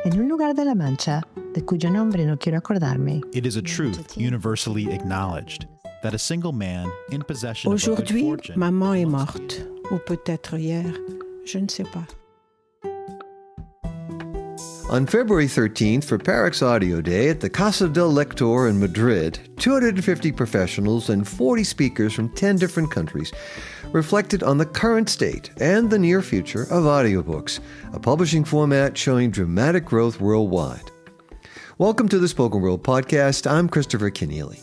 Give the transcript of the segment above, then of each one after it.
en un lugar de La Mancha, de cuyo nombre no quiero acordarme. It is a truth universally acknowledged that a single man in possession of a good Aujourd'hui, fortune... maman est morte. Ou peut-être hier, je ne sais pas. On February 13th, for PARIX Audio Day at the Casa del Lector in Madrid, 250 professionals and 40 speakers from 10 different countries reflected on the current state and the near future of audiobooks, a publishing format showing dramatic growth worldwide. Welcome to the Spoken World Podcast. I'm Christopher Kenneally.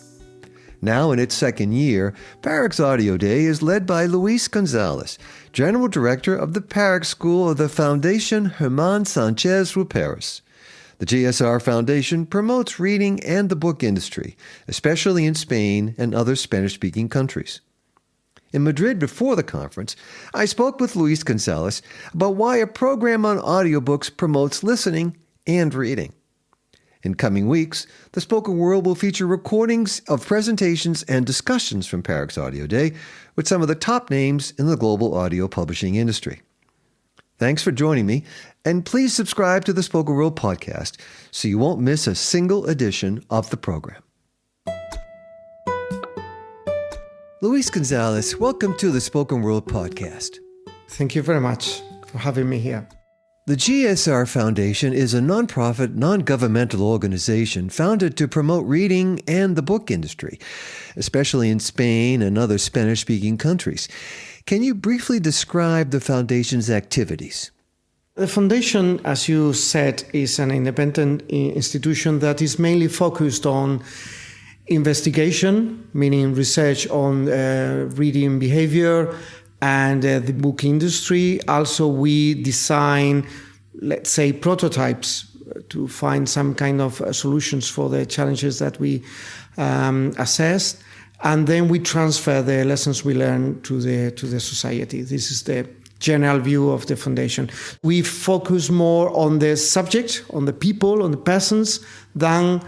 Now in its second year, PARIX Audio Day is led by Luis González, General Director of the PARIX School of the Fundación Germán Sánchez Ruipérez. The GSR Foundation promotes reading and the book industry, especially in Spain and other Spanish-speaking countries. In Madrid before the conference, I spoke with Luis González about why a program on audiobooks promotes listening and reading. In coming weeks, the Spoken World will feature recordings of presentations and discussions from PARIX Audio Day with some of the top names in the global audio publishing industry. Thanks for joining me, and please subscribe to the Spoken World Podcast so you won't miss a single edition of the program. Luis González, welcome to the Spoken World Podcast. Thank you very much for having me here. The GSR Foundation is a nonprofit, non-governmental organization founded to promote reading and the book industry, especially in Spain and other Spanish-speaking countries. Can you briefly describe the foundation's activities? The foundation, as you said, is an independent institution that is mainly focused on investigation, meaning research on reading behavior, and the book industry. Also, we design, let's say, prototypes to find some kind of solutions for the challenges that we assessed. And then we transfer the lessons we learn to the society. This is the general view of the foundation. We focus more on the subject, on the people, on the persons, than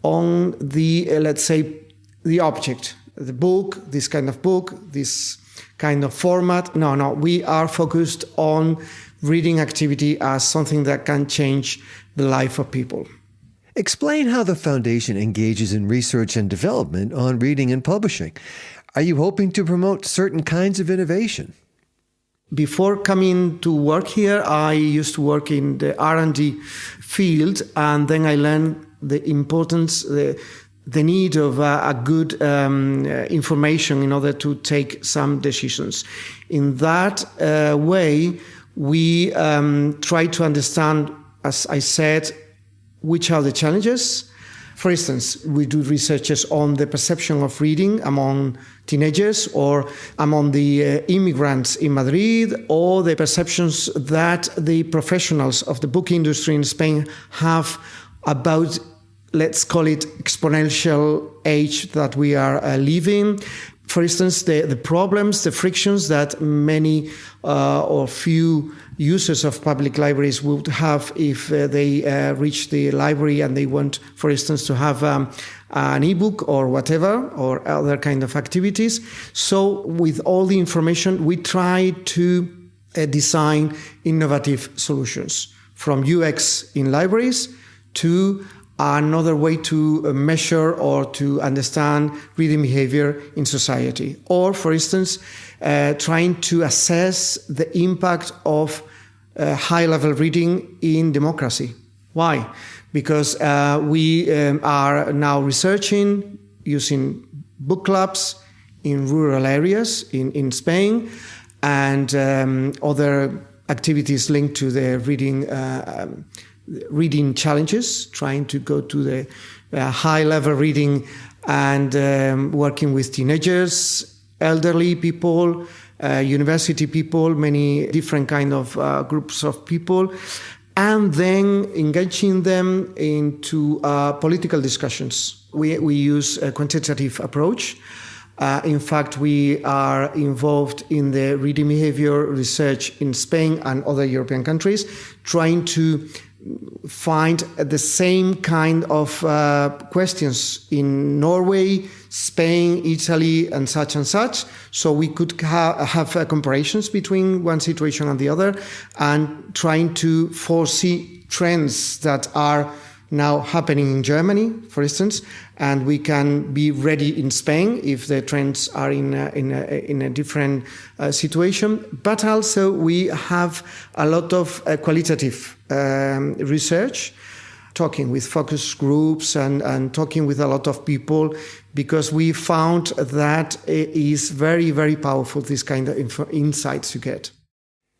on the, let's say, the object, the book, this kind of book, this kind of format. No, we are focused on reading activity as something that can change the life of people. Explain how the foundation engages in research and development on reading and publishing. Are you hoping to promote certain kinds of innovation? Before coming to work here, I used to work in the R&D field, and then I learned the importance, the need of a good information in order to take some decisions. In that way, we try to understand, as I said, which are the challenges. For instance, we do researches on the perception of reading among teenagers or among the immigrants in Madrid, or the perceptions that the professionals of the book industry in Spain have about, let's call it, exponential age that we are living. For instance, the problems, the frictions that many or few users of public libraries would have if they reach the library and they want, for instance, to have an ebook or whatever, or other kind of activities. So with all the information, we try to design innovative solutions, from UX in libraries to another way to measure or to understand reading behavior in society. Or, for instance, trying to assess the impact of high-level reading in democracy. Why? Because we are now researching using book clubs in rural areas in Spain, and other activities linked to the reading challenges, trying to go to the high-level reading and working with teenagers, elderly people, university people, many different kind of groups of people, and then engaging them into political discussions. We use a quantitative approach. In fact, we are involved in the reading behavior research in Spain and other European countries, trying to find the same kind of questions in Norway, Spain, Italy, and such. So we could have comparisons between one situation and the other, and trying to foresee trends that are now happening in Germany, for instance, and we can be ready in Spain if the trends are in a different situation. But also we have a lot of qualitative research, talking with focus groups and talking with a lot of people, because we found that it is very, very powerful, this kind of insights you get.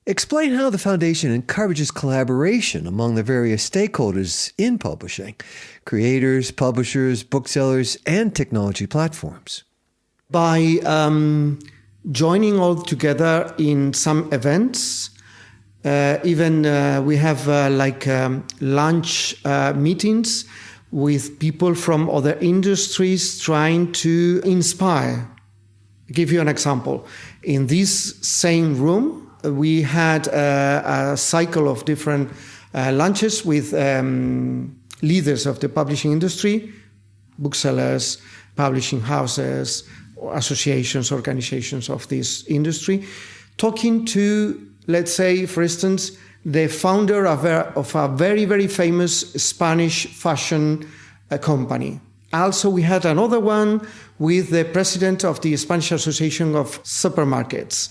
Explain how the Foundation encourages collaboration among the various stakeholders in publishing, creators, publishers, booksellers, and technology platforms. By joining all together in some events, even we have lunch meetings with people from other industries trying to inspire. I'll give you an example. In this same room, we had a cycle of different lunches with leaders of the publishing industry, booksellers, publishing houses, associations, organizations of this industry, talking to, let's say, for instance, the founder of a very, very famous Spanish fashion company. Also, we had another one with the president of the Spanish Association of Supermarkets.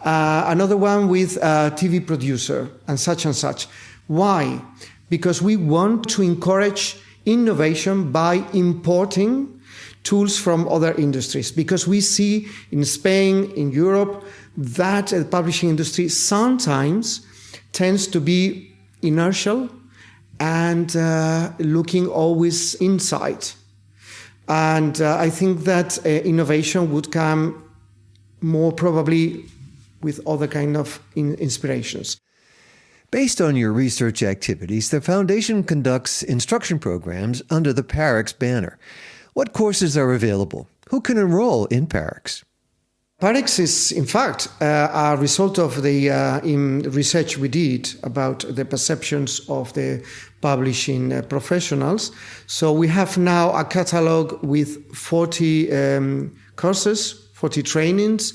Another one with a TV producer, and such. Why? Because we want to encourage innovation by importing tools from other industries. Because we see in Spain, in Europe, that the publishing industry sometimes tends to be inertial and looking always inside. And I think that innovation would come more probably with other kind of inspirations. Based on your research activities, the Foundation conducts instruction programs under the PARIX banner. What courses are available? Who can enroll in PARIX? PARIX is, in fact, a result of the research we did about the perceptions of the publishing professionals. So we have now a catalog with 40 courses, 40 trainings.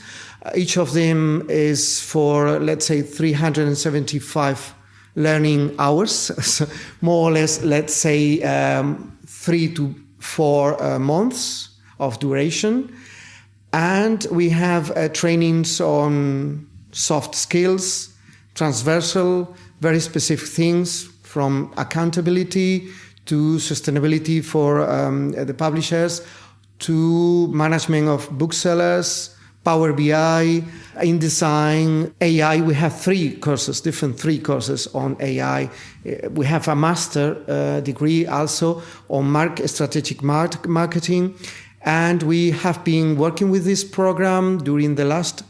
Each of them is for, let's say, 375 learning hours, so more or less, let's say, 3 to 4 months of duration. And we have trainings on soft skills, transversal, very specific things, from accountability to sustainability for the publishers, to management of booksellers, Power BI, InDesign, AI. We have 3 courses on AI. We have a master degree also on strategic marketing. And we have been working with this program during the last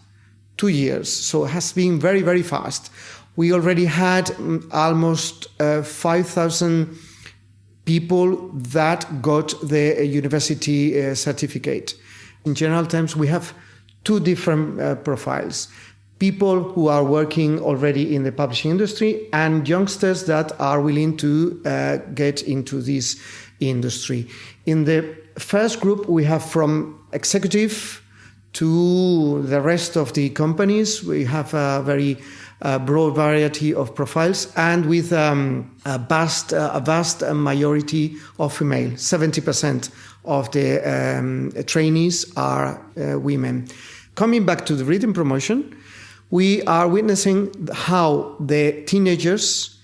2 years. So it has been very, very fast. We already had almost 5,000 people that got the university certificate. In general terms, we have 2 different profiles. People who are working already in the publishing industry and youngsters that are willing to get into this industry. In the first group, we have from executive to the rest of the companies. We have a very broad variety of profiles, and with a vast majority of female. 70% of the trainees are women. Coming back to the reading promotion, we are witnessing how the teenagers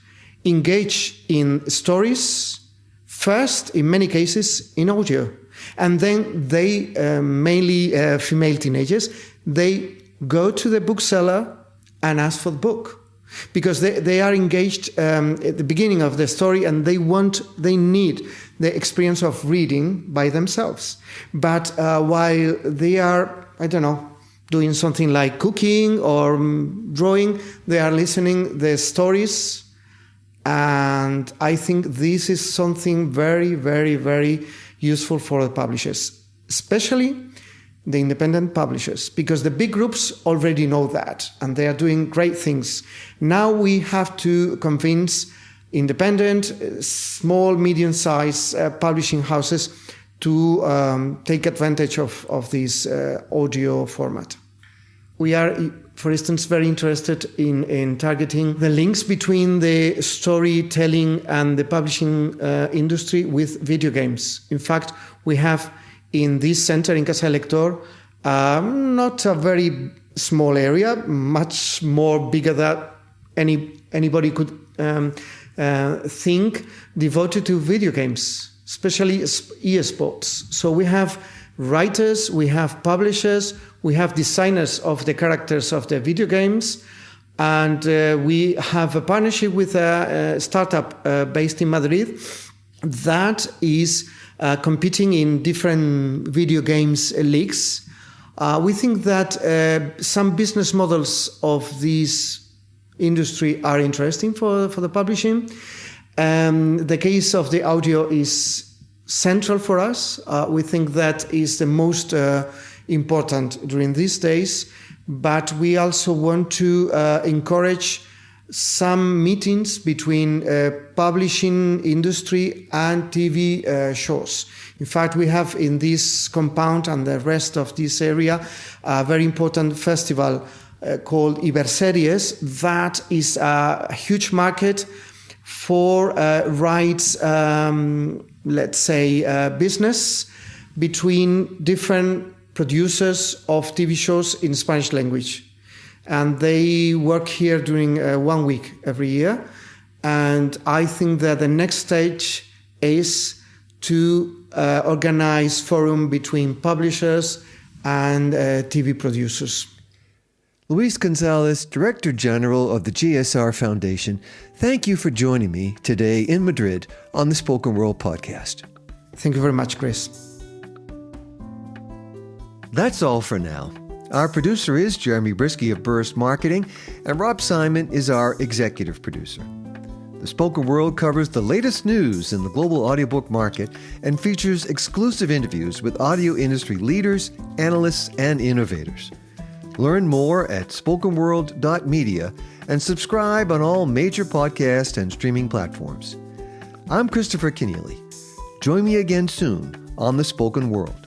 engage in stories, first, in many cases, in audio. And then they, mainly female teenagers, they go to the bookseller and ask for the book. Because they are engaged at the beginning of the story, and they need the experience of reading by themselves. But while they are, doing something like cooking or drawing, they are listening the stories. And I think this is something very, very, very useful for the publishers, especially the independent publishers, because the big groups already know that, and they are doing great things. Now we have to convince independent, small, medium-sized publishing houses to take advantage of this audio format. We are, for instance, very interested in targeting the links between the storytelling and the publishing industry with video games. In fact, we have in this center in Casa del Lector, not a very small area, much more bigger than anybody could think, devoted to video games, especially esports. So we have writers, we have publishers, we have designers of the characters of the video games, and we have a partnership with a startup based in Madrid that is competing in different video games leagues. We think that some business models of this industry are interesting for the publishing. The case of the audio is central for us. We think that is the most important during these days, but we also want to encourage some meetings between publishing industry and TV shows. In fact, we have in this compound and the rest of this area a very important festival called Iberseries. That is a huge market for rights, let's say, business between different producers of TV shows in Spanish language. And they work here during 1 week every year. And I think that the next stage is to organize forum between publishers and TV producers. Luis González, Director General of the GSR Foundation, thank you for joining me today in Madrid on the Spoken World podcast. Thank you very much, Chris. That's all for now. Our producer is Jeremy Brisky of Burst Marketing, and Rob Simon is our executive producer. The Spoken World covers the latest news in the global audiobook market and features exclusive interviews with audio industry leaders, analysts, and innovators. Learn more at spokenworld.media and subscribe on all major podcast and streaming platforms. I'm Christopher Kenneally. Join me again soon on The Spoken World.